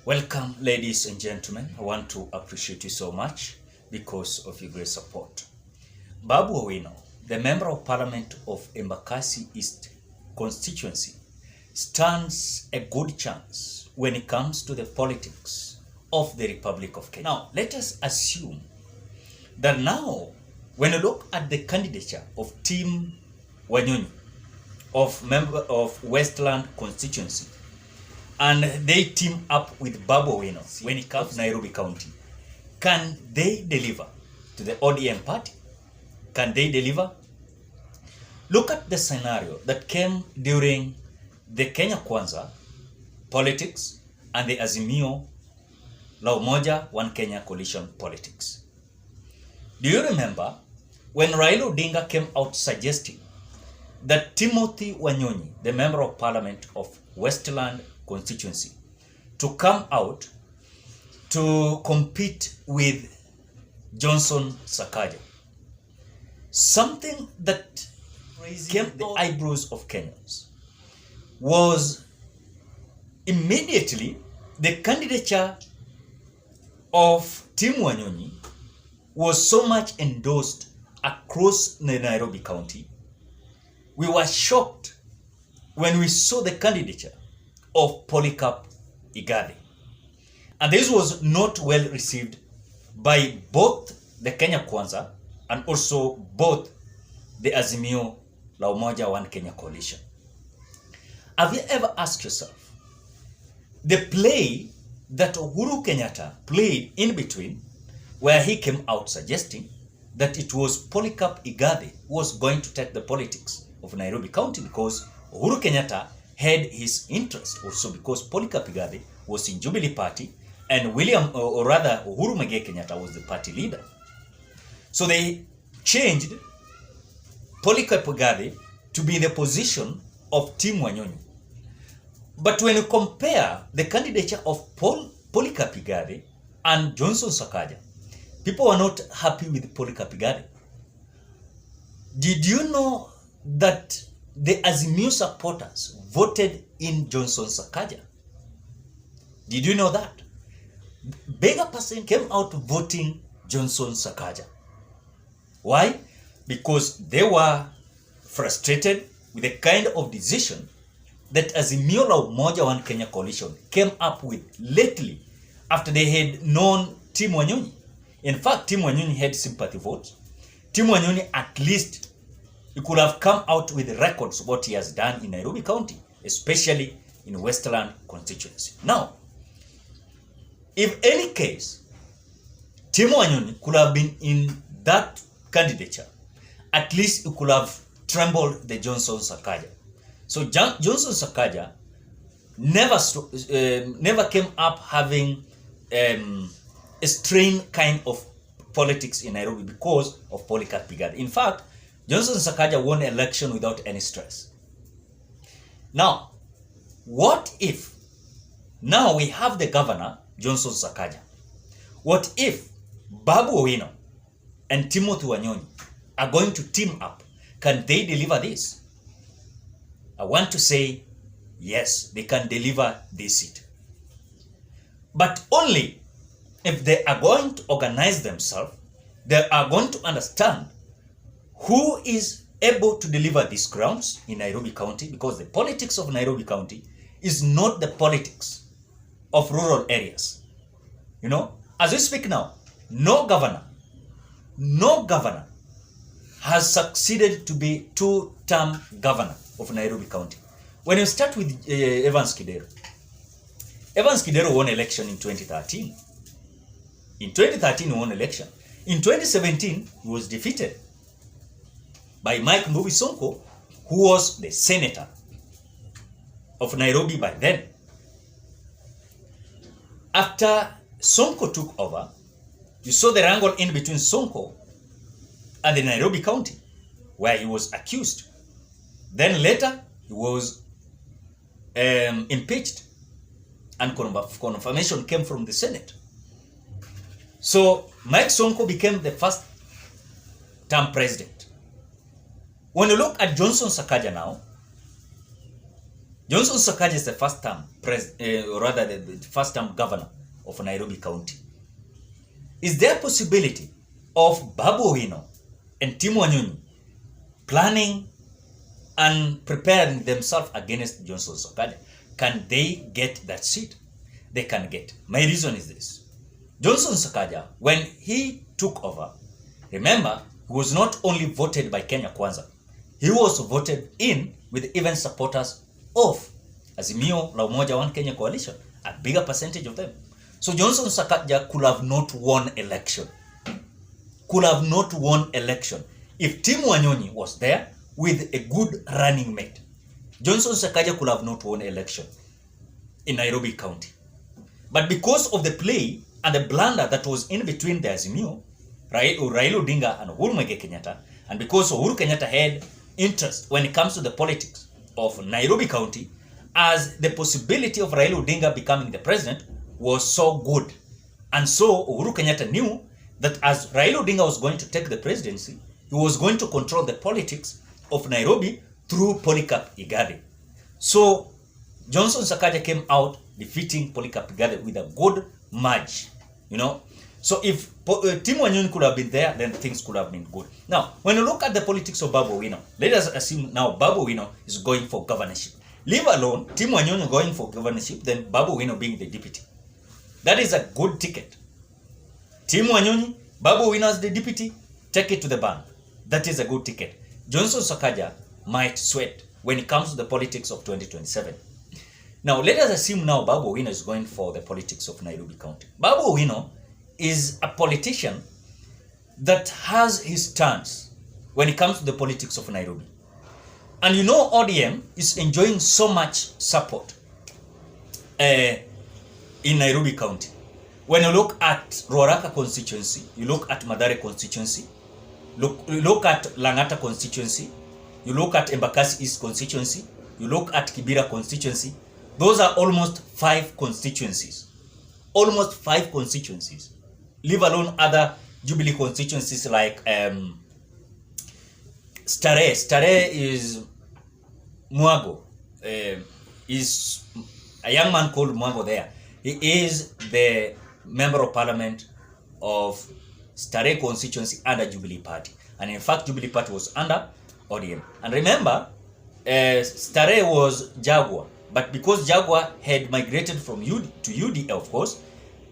Welcome, ladies and gentlemen. I want to appreciate you so much because of your great support. Babu Owino, the Member of Parliament of Embakasi East constituency, stands a good chance when it comes to the politics of the Republic of Kenya. Now, let us assume that now, when you look at the candidature of Team Wanyonyi, of member of Westland constituency, and they team up with Babu Owino when it comes to Nairobi County, can they deliver to the ODM party? Can they deliver? Look at the scenario that came during the Kenya Kwanza politics and the Azimio La Umoja One Kenya coalition politics. Do you remember when Raila Odinga came out suggesting that Timothy Wanyonyi, the Member of Parliament of Westland constituency, to come out to compete with Johnson Sakaja? Something that came the eyebrows of Kenyans was immediately the candidature of Team Wanyonyi was so much endorsed across the Nairobi County. We were shocked when we saw the candidature of Polycarp Igathe. And this was not well received by both the Kenya Kwanza and also both the Azimio La Umoja One Kenya coalition. Have you ever asked yourself, the play that Uhuru Kenyatta played in between, where he came out suggesting that it was Polycarp Igathe who was going to take the politics of Nairobi County because Uhuru Kenyatta had his interest, also because Polycarp Igathe was in Jubilee Party and Uhuru Muigai Kenyatta was the party leader. So they changed Polycarp Igathe to be in the position of Team Wanyonyi. But when you compare the candidature of Polycarp Igathe and Johnson Sakaja, people were not happy with Polycarp Igathe. Did you know that the Azimio supporters voted in Johnson Sakaja? Did you know that? Bigger person came out voting Johnson Sakaja. Why? Because they were frustrated with the kind of decision that Azimio La Umoja One Kenya coalition came up with lately after they had known Team Wanyonyi. In fact, Team Wanyonyi had sympathy votes. Team Wanyonyi, at least, he could have come out with records of what he has done in Nairobi County, especially in Westland constituency. Now, if any case, Team Wanyonyi could have been in that candidature, at least it could have trembled the Johnson Sakaja. So Johnson Sakaja never came up having a strained kind of politics in Nairobi because of Polycarp Igathe. In fact, Johnson Sakaja won the election without any stress. Now, what if now we have the governor, Johnson Sakaja? What if Babu Owino and Timothy Wanyonyi are going to team up? Can they deliver this? I want to say, yes, they can deliver this seat. But only if they are going to organize themselves, they are going to understand who is able to deliver these grounds in Nairobi County, because the politics of Nairobi County is not the politics of rural areas. You know, as we speak now, no governor has succeeded to be two-term governor of Nairobi County. When you start with Evans Kidero won election in 2013. In 2013, he won election. In 2017, he was defeated by Mike Mbuvi Sonko, who was the senator of Nairobi by then. After Sonko took over, you saw the wrangle in between Sonko and the Nairobi County, where he was accused. Then later, he was impeached, and confirmation came from the Senate. So Mike Sonko became the first-term president. When you look at Johnson Sakaja now, Johnson Sakaja is the first term the first term governor of Nairobi County. Is there a possibility of Babu Owino and Tim Wanyonyi planning and preparing themselves against Johnson Sakaja? Can they get that seat? They can get. My reason is this. Johnson Sakaja, when he took over, remember, he was not only voted by Kenya Kwanza, he was voted in with even supporters of Azimio la Umoja One Kenya Coalition, a bigger percentage of them. So Johnson Sakaja could have not won election. Could have not won election if Tim Wanyonyi was there with a good running mate. Johnson Sakaja could have not won election in Nairobi County. But because of the play and the blunder that was in between the Azimio, Raila Odinga and Uhuru Muigai Kenyatta, and because Uhuru Kenyatta had interest when it comes to the politics of Nairobi County, as the possibility of Raila Odinga becoming the president was so good. And so Uhuru Kenyatta knew that as Raila Odinga was going to take the presidency, he was going to control the politics of Nairobi through Polycarp Igathe. So Johnson Sakaja came out defeating Polycarp Igathe with a good margin, you know. So if Tim Wanyonyi could have been there, then things could have been good. Now, when you look at the politics of Babu Owino, let us assume now Babu Owino is going for governorship. Leave alone Tim Wanyonyi going for governorship, then Babu Owino being the deputy. That is a good ticket. Tim Wanyonyi, Babu Owino as the deputy, take it to the bank. That is a good ticket. Johnson Sakaja might sweat when it comes to the politics of 2027. Now, let us assume now Babu Owino is going for the politics of Nairobi County. Babu Owino is a politician that has his stance when it comes to the politics of Nairobi. And you know, ODM is enjoying so much support in Nairobi County. When you look at Ruaraka constituency, you look at Mathare constituency, you look at Lang'ata constituency, you look at Embakasi East constituency, you look at Kibera constituency, those are almost 5 constituencies. Almost 5 constituencies. Leave alone other Jubilee constituencies like Starehe. Starehe is Mwago. Is a young man called Mwago there. He is the member of parliament of Starehe constituency under Jubilee Party. And in fact, Jubilee Party was under ODM. And remember, Starehe was Jaguar. But because Jaguar had migrated from UD to UDA, of course,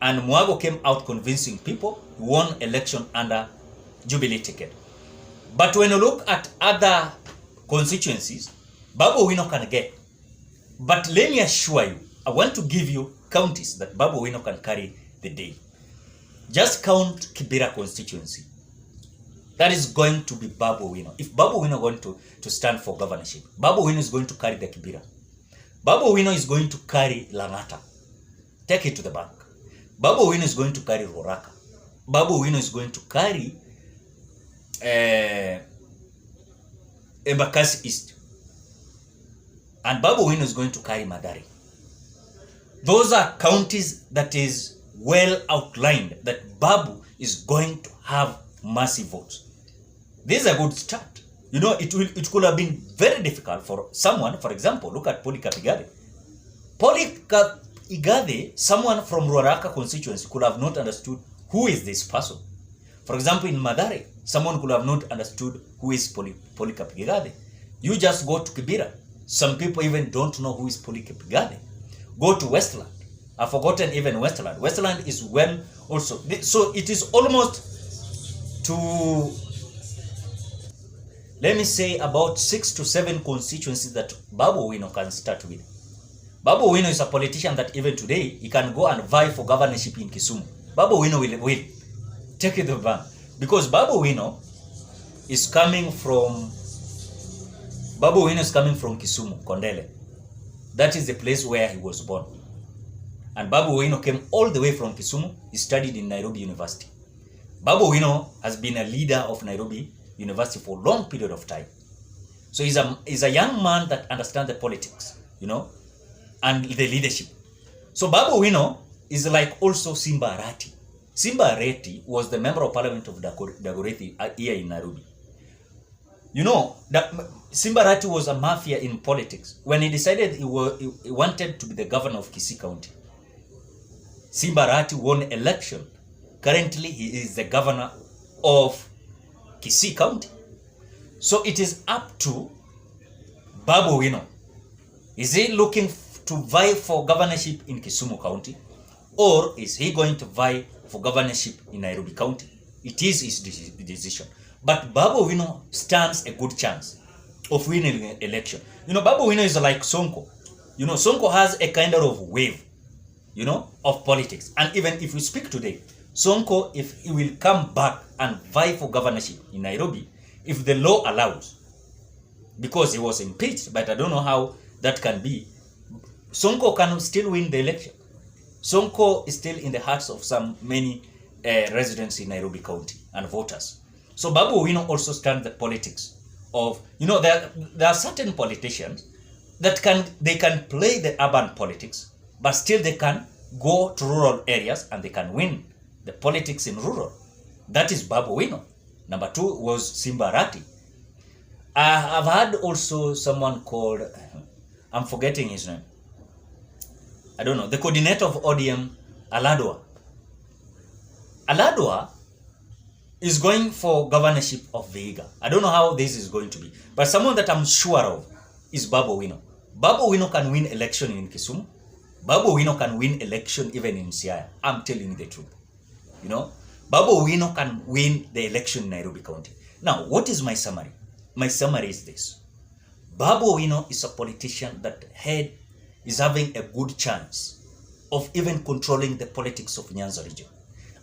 and Mwago came out convincing people, he won election under Jubilee ticket. But when you look at other constituencies, Babu Owino can get. But let me assure you, I want to give you counties that Babu Owino can carry the day. Just count Kibera constituency. That is going to be Babu Owino. If Babu Owino is going to stand for governorship, Babu Owino is going to carry the Kibera. Babu Owino is going to carry Lang'ata. Take it to the bank. Babu Owino is going to carry Ruaraka. Babu Owino is going to carry Embakasi East. And Babu Owino is going to carry Mathare. Those are counties that is well outlined that Babu is going to have massive votes. This is a good start. You know, it could have been very difficult for someone, for example, look at Polycarp Igathe. Polycarp Igathe, someone from Ruaraka constituency could have not understood who is this person. For example, in Mathare, someone could have not understood who is Polycarp Igathe. You just go to Kibera. Some people even don't know who is Polycarp Igathe. Go to Westland. I've forgotten even Westland. Westland is well also. So it is almost to, let me say, about 6 to 7 constituencies that Babu Owino can start with. Babu Owino is a politician that even today, he can go and vie for governorship in Kisumu. Babu Owino will take it to the bank. Because Babu Owino is coming from Kisumu, Kondele. That is the place where he was born. And Babu Owino came all the way from Kisumu. He studied in Nairobi University. Babu Owino has been a leader of Nairobi University for a long period of time. So he's a young man that understands the politics, you know, and the leadership. So Babu Owino is like also Simba Arati. Simba Arati was the member of parliament of Dagoretti here in Nairobi. You know that Simbarati was a mafia in politics. When he decided he wanted to be the governor of Kisii County, Simbarati won election. Currently, he is the governor of Kisii County. So it is up to Babu Owino. Is he looking to vie for governorship in Kisumu County, or is he going to vie for governorship in Nairobi County? It is his decision. But Babu Owino stands a good chance of winning an election. You know, Babu Owino is like Sonko. You know, Sonko has a kind of wave, you know, of politics. And even if we speak today, Sonko, if he will come back and vie for governorship in Nairobi, if the law allows, because he was impeached, but I don't know how that can be, Sonko can still win the election. Sonko is still in the hearts of many residents in Nairobi County and voters. So Babu Owino also stands the politics of, you know, there are certain politicians that can play the urban politics, but still they can go to rural areas and they can win the politics in rural. That is Babu Owino. Number 2 was Simbarati. I've had also someone called, I'm forgetting his name, I don't know, the coordinator of ODM, Aladwa. Aladwa is going for governorship of Vihiga. I don't know how this is going to be, but someone that I'm sure of is Babu Owino. Babu Owino can win election in Kisumu. Babu Owino can win election even in Siaya. I'm telling you the truth. You know, Babu Owino can win the election in Nairobi County. Now, what is my summary? My summary is this. Babu Owino is a politician that is having a good chance of even controlling the politics of Nyanza region.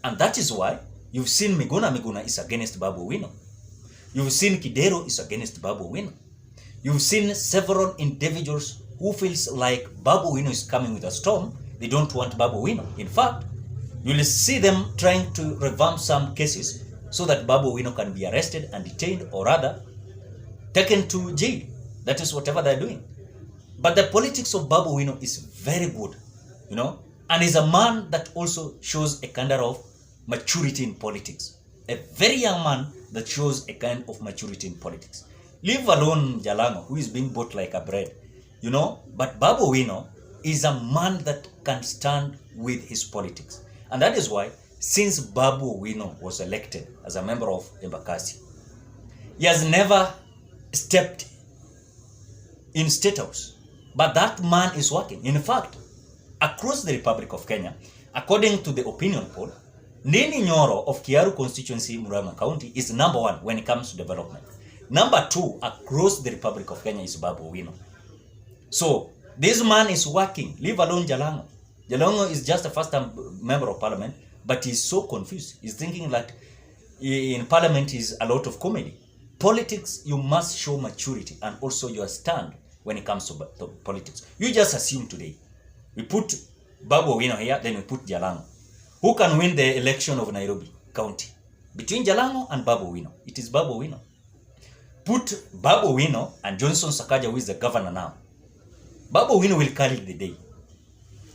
And that is why you've seen Miguna is against Babu Owino. You've seen Kidero is against Babu Owino. You've seen several individuals who feels like Babu Owino is coming with a storm. They don't want Babu Owino. In fact, you'll see them trying to revamp some cases so that Babu Owino can be arrested and detained, or rather taken to jail. That is whatever they're doing. But the politics of Babu Owino is very good, you know, and is a man that also shows a kind of maturity in politics. A very young man that shows a kind of maturity in politics. Leave alone Jalango, who is being bought like a bread, you know, but Babu Owino is a man that can stand with his politics. And that is why, since Babu Owino was elected as a member of Embakasi, he has never stepped in State House. But that man is working. In fact, across the Republic of Kenya, according to the opinion poll, Ndini Nyoro of Kiaru constituency, Murang'a County, is number 1 when it comes to development. Number 2 across the Republic of Kenya is Babu Owino. So, this man is working. Leave alone Jalango. Jalango is just a first-time member of parliament, but he's so confused. He's thinking that in parliament is a lot of comedy. Politics, you must show maturity and also your stand when it comes to politics. You just assume today. We put Babu Owino here, then we put Jalango. Who can win the election of Nairobi County? Between Jalango and Babu Owino. It is Babu Owino. Put Babu Owino and Johnson Sakaja, who is the governor now. Babu Owino will carry the day.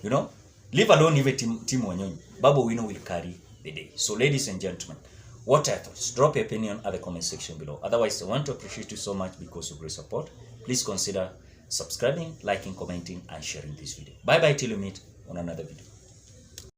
You know? Leave alone even Tim Wanyonyi. Babu Owino will carry the day. So ladies and gentlemen, what are your thoughts? Drop your opinion at the comment section below. Otherwise, I want to appreciate you so much because of your support. Please consider subscribing, liking, commenting, and sharing this video. Bye-bye till we meet on another video.